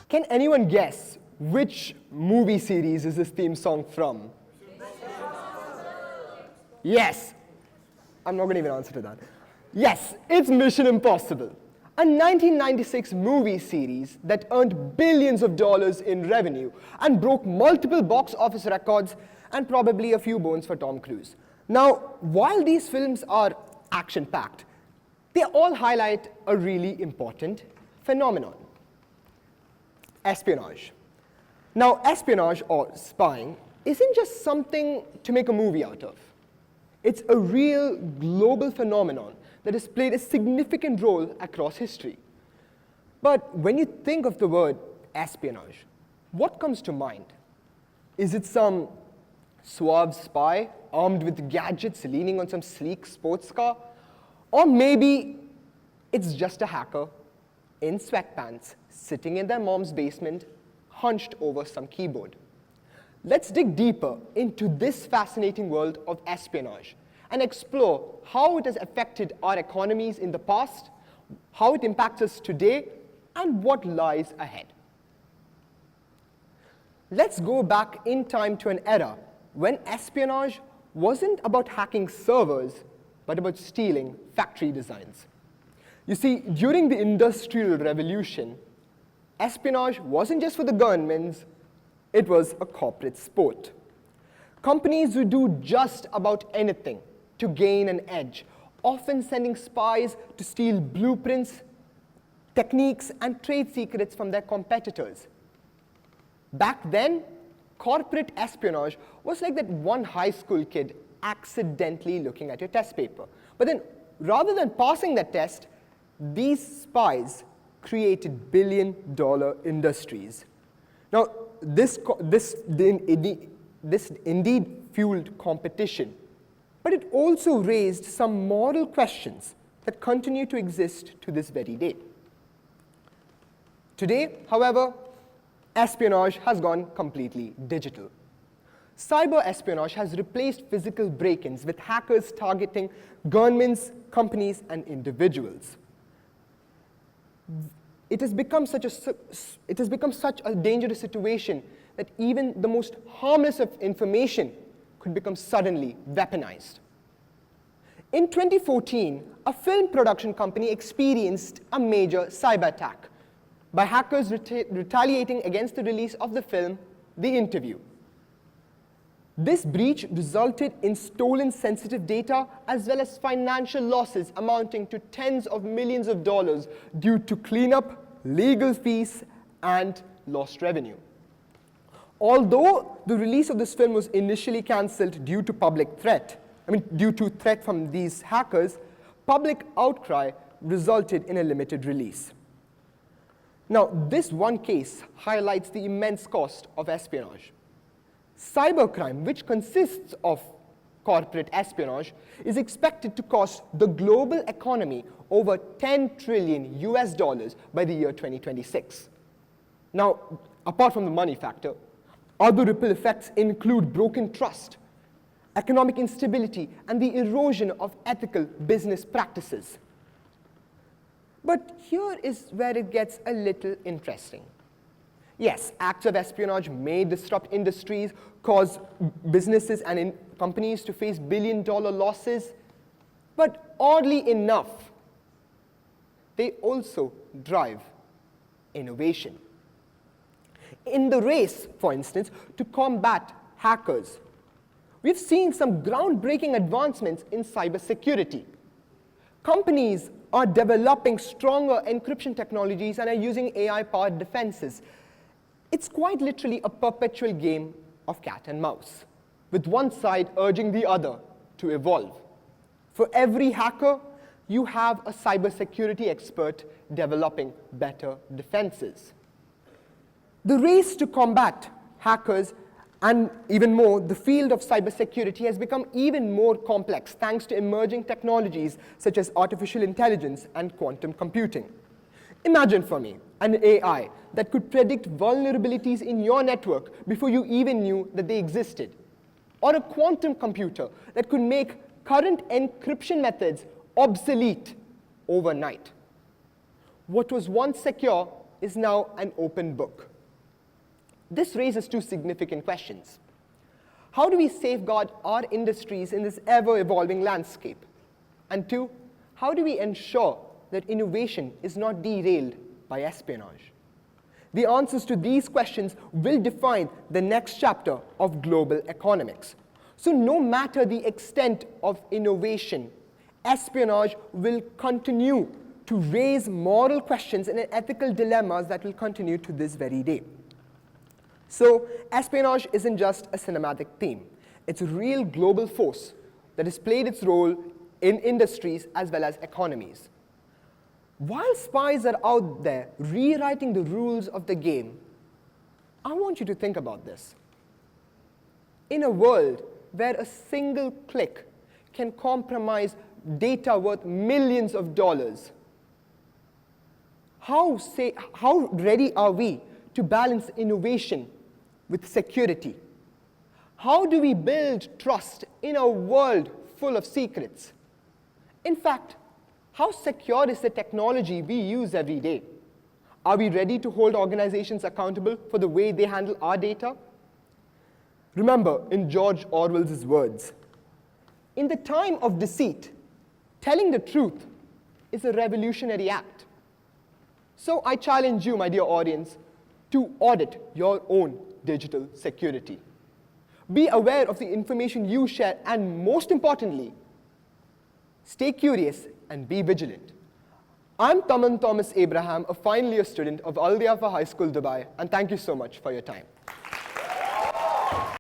Can anyone guess which movie series is this theme song from? Yes. I'm not going to even answer to that. Yes, it's Mission Impossible, a 1996 movie series that earned billions of dollars in revenue and broke multiple box office records and probably a few bones for Tom Cruise. Now, while these films are action-packed, they all highlight a really important phenomenon: espionage. Now, espionage or spying isn't just something to make a movie out of. It's a real global phenomenon that has played a significant role across history. But when you think of the word espionage, what comes to mind? Is it some suave spy armed with gadgets leaning on some sleek sports car? Or maybe it's just a hacker in sweatpants sitting in their mom's basement, hunched over some keyboard. Let's dig deeper into this fascinating world of espionage and explore how it has affected our economies in the past, how it impacts us today, and what lies ahead. Let's go back in time to an era when espionage wasn't about hacking servers, but about stealing factory designs. You see, during the Industrial Revolution, espionage wasn't just for the governments, it was a corporate sport. Companies would do just about anything to gain an edge, often sending spies to steal blueprints, techniques, and trade secrets from their competitors. Back then, corporate espionage was like that one high school kid accidentally looking at your test paper. But then, rather than passing that test, these spies created billion-dollar industries. Now, this indeed fueled competition, but it also raised some moral questions that continue to exist to this very day. Today, however, espionage has gone completely digital. Cyber espionage has replaced physical break-ins, with hackers targeting governments, companies, and individuals. It has become such a dangerous situation that even the most harmless of information could become suddenly weaponized. In 2014, a film production company experienced a major cyber attack by hackers retaliating against the release of the film, The Interview. This breach resulted in stolen sensitive data as well as financial losses amounting to tens of millions of dollars due to cleanup, legal fees, and lost revenue. Although the release of this film was initially cancelled due to due to threat from these hackers, public outcry resulted in a limited release. Now, this one case highlights the immense cost of espionage. Cybercrime, which consists of corporate espionage, is expected to cost the global economy over $10 trillion by the year 2026. Now, apart from the money factor, other ripple effects include broken trust, economic instability, and the erosion of ethical business practices. But here is where it gets a little interesting. Yes, acts of espionage may disrupt industries, cause businesses and companies to face billion-dollar losses, but oddly enough, they also drive innovation. In the race, for instance, to combat hackers, we've seen some groundbreaking advancements in cybersecurity. Companies are developing stronger encryption technologies and are using AI-powered defenses. It's quite literally a perpetual game of cat and mouse, with one side urging the other to evolve. For every hacker, you have a cybersecurity expert developing better defenses. The race to combat hackers, and even more, the field of cybersecurity has become even more complex thanks to emerging technologies such as artificial intelligence and quantum computing. Imagine for me an AI that could predict vulnerabilities in your network before you even knew that they existed, or a quantum computer that could make current encryption methods obsolete overnight. What was once secure is now an open book. This raises two significant questions. How do we safeguard our industries in this ever-evolving landscape? And two, how do we ensure that innovation is not derailed by espionage? The answers to these questions will define the next chapter of global economics. So no matter the extent of innovation, espionage will continue to raise moral questions and ethical dilemmas that will continue to this very day. So espionage isn't just a cinematic theme. It's a real global force that has played its role in industries as well as economies. While spies are out there rewriting the rules of the game, I want you to think about this. In a world where a single click can compromise data worth millions of dollars, how ready are we to balance innovation with security? How do we build trust in a world full of secrets? In fact, how secure is the technology we use every day? Are we ready to hold organizations accountable for the way they handle our data? Remember, in George Orwell's words, in the time of deceit, telling the truth is a revolutionary act. So I challenge you, my dear audience, to audit your own digital security. Be aware of the information you share, and most importantly, stay curious and be vigilant. I'm Taman Thomas Abraham, a final year student of Diyafah High School, Dubai, and thank you so much for your time.